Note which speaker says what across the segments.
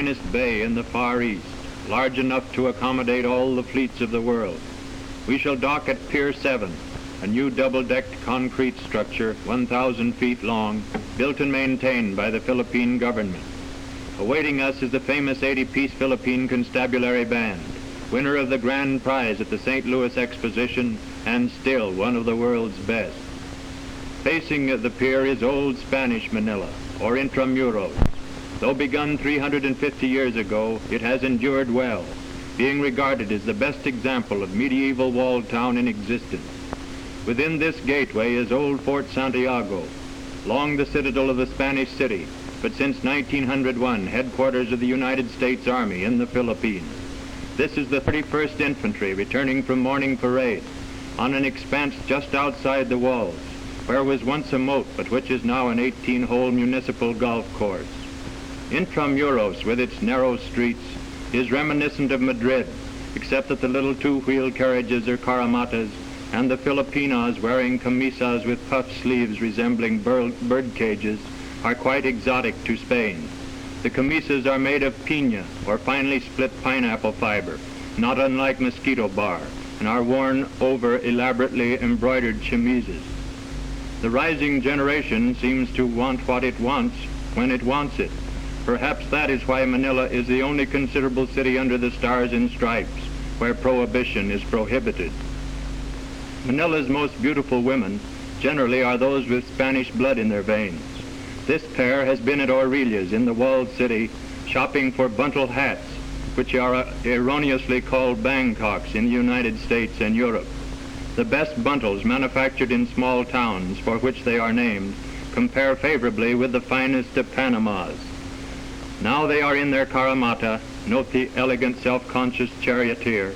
Speaker 1: finest bay in the Far East, large enough to accommodate all the fleets of the world. We shall dock at Pier 7, a new double-decked concrete structure 1,000 feet long, built and maintained by the Philippine government. Awaiting us is the famous 80-piece Philippine Constabulary Band, winner of the grand prize at the St. Louis Exposition and still one of the world's best. Facing the pier is old Spanish Manila, or Intramuros. Though begun 350 years ago, it has endured well, being regarded as the best example of medieval walled town in existence. Within this gateway is old Fort Santiago, long the citadel of the Spanish city, but since 1901 headquarters of the United States Army in the Philippines. This is the 31st Infantry returning from morning parade on an expanse just outside the walls, where was once a moat but which is now an 18-hole municipal golf course. Intramuros, with its narrow streets, is reminiscent of Madrid, except that the little two-wheel carriages are caramatas and the Filipinas wearing camisas with puff sleeves resembling bird cages are quite exotic to Spain. The camisas are made of piña, or finely split pineapple fiber, not unlike mosquito bar, and are worn over elaborately embroidered chemises. The rising generation seems to want what it wants when it wants it. Perhaps that is why Manila is the only considerable city under the stars and stripes where prohibition is prohibited. Manila's most beautiful women generally are those with Spanish blood in their veins. This pair has been at Aurelia's in the walled city shopping for buntal hats, which are erroneously called Bangkoks in the United States and Europe. The best buntals manufactured in small towns for which they are named compare favorably with the finest of Panamas. Now they are in their caramata, note the elegant self-conscious charioteer,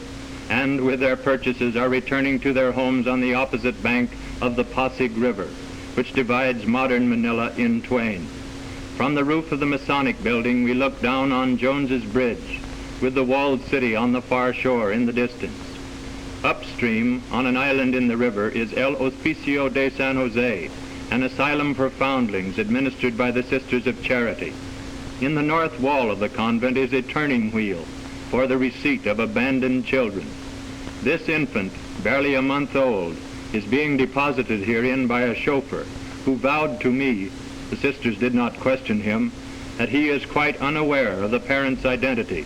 Speaker 1: and with their purchases are returning to their homes on the opposite bank of the Pasig River, which divides modern Manila in twain. From the roof of the Masonic building we look down on Jones's Bridge, with the walled city on the far shore in the distance. Upstream, on an island in the river, is El Hospicio de San Jose, an asylum for foundlings administered by the Sisters of Charity. In the north wall of the convent is a turning wheel for the receipt of abandoned children. This infant, barely a month old, is being deposited herein by a chauffeur who vowed to me, the sisters did not question him, that he is quite unaware of the parent's identity.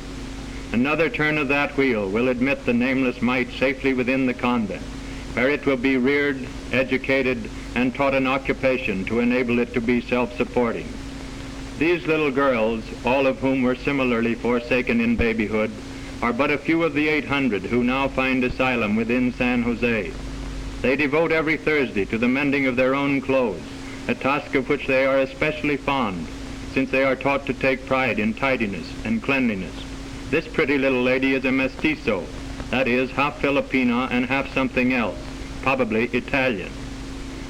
Speaker 1: Another turn of that wheel will admit the nameless mite safely within the convent, where it will be reared, educated, and taught an occupation to enable it to be self-supporting. These little girls, all of whom were similarly forsaken in babyhood, are but a few of the 800 who now find asylum within San Jose. They devote every Thursday to the mending of their own clothes, a task of which they are especially fond, since they are taught to take pride in tidiness and cleanliness. This pretty little lady is a mestizo, that is, half Filipina and half something else, probably Italian,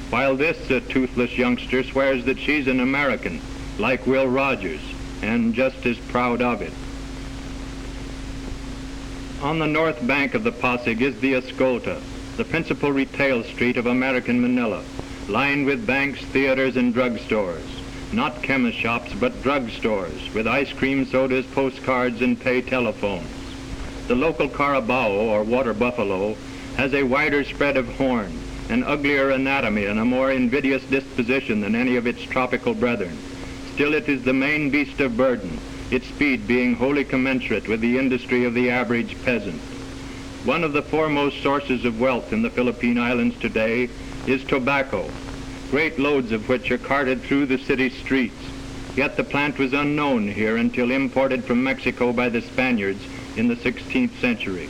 Speaker 1: while this toothless youngster swears that she's an American, like Will Rogers, and just as proud of it. On the north bank of the Pasig is the Escolta, the principal retail street of American Manila, lined with banks, theaters, and drugstores. Not chemist shops, but drugstores, with ice cream, sodas, postcards, and pay telephones. The local carabao, or water buffalo, has a wider spread of horn, an uglier anatomy, and a more invidious disposition than any of its tropical brethren. Still, it is the main beast of burden, its speed being wholly commensurate with the industry of the average peasant. One of the foremost sources of wealth in the Philippine Islands today is tobacco, great loads of which are carted through the city streets. Yet the plant was unknown here until imported from Mexico by the Spaniards in the 16th century.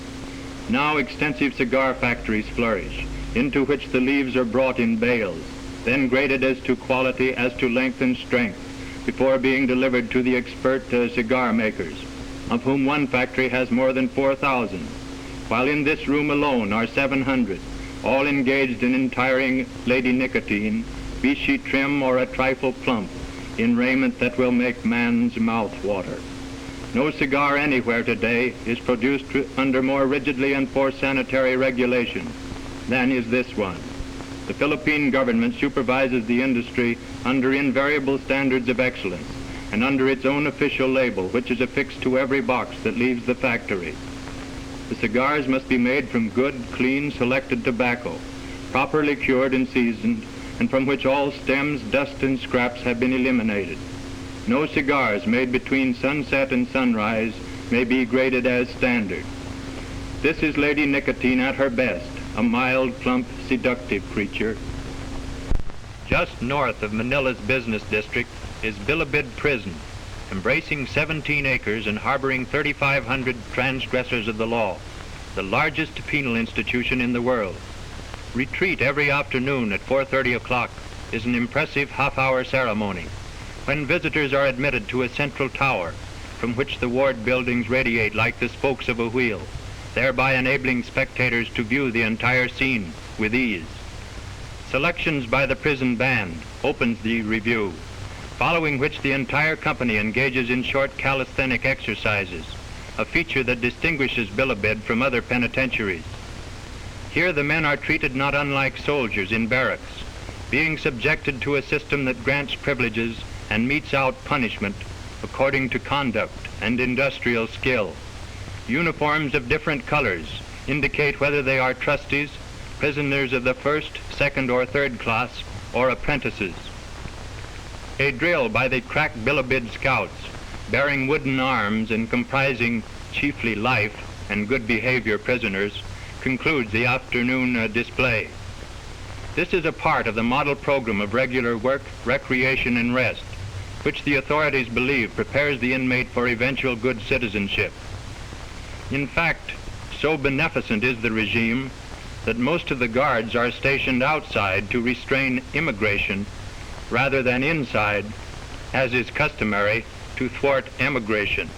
Speaker 1: Now extensive cigar factories flourish, into which the leaves are brought in bales, then graded as to quality, as to length and strength, before being delivered to the expert cigar makers, of whom one factory has more than 4,000, while in this room alone are 700, all engaged in attiring Lady Nicotine, be she trim or a trifle plump, in raiment that will make man's mouth water. No cigar anywhere today is produced under more rigidly enforced sanitary regulations than is this one. The Philippine government supervises the industry under invariable standards of excellence, and under its own official label, which is affixed to every box that leaves the factory. The cigars must be made from good, clean, selected tobacco, properly cured and seasoned, and from which all stems, dust, and scraps have been eliminated. No cigars made between sunset and sunrise may be graded as standard. This is Lady Nicotine at her best, a mild, plump, seductive creature. Just north of Manila's business district is Bilibid Prison, embracing 17 acres and harboring 3,500 transgressors of the law, the largest penal institution in the world. Retreat every afternoon at 4:30 o'clock is an impressive half-hour ceremony, when visitors are admitted to a central tower from which the ward buildings radiate like the spokes of a wheel, thereby enabling spectators to view the entire scene with ease. Selections by the prison band opens the review, following which the entire company engages in short calisthenic exercises, a feature that distinguishes Bilibid from other penitentiaries. Here the men are treated not unlike soldiers in barracks, being subjected to a system that grants privileges and metes out punishment according to conduct and industrial skill. Uniforms of different colors indicate whether they are trusties, prisoners of the first, second, or third class, or apprentices. A drill by the crack Bilibid scouts, bearing wooden arms and comprising chiefly life and good behavior prisoners, concludes the afternoon display. This is a part of the model program of regular work, recreation, and rest, which the authorities believe prepares the inmate for eventual good citizenship. In fact, so beneficent is the regime that most of the guards are stationed outside to restrain immigration rather than inside, as is customary, to thwart emigration.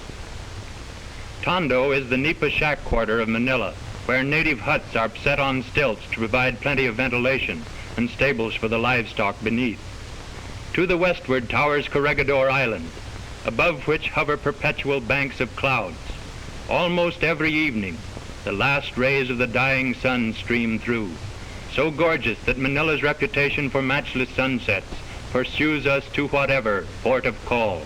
Speaker 1: Tondo is the nipa shack quarter of Manila, where native huts are set on stilts to provide plenty of ventilation and stables for the livestock beneath. To the westward towers Corregidor Island, above which hover perpetual banks of clouds. Almost every evening, the last rays of the dying sun stream through, so gorgeous that Manila's reputation for matchless sunsets pursues us to whatever port of call.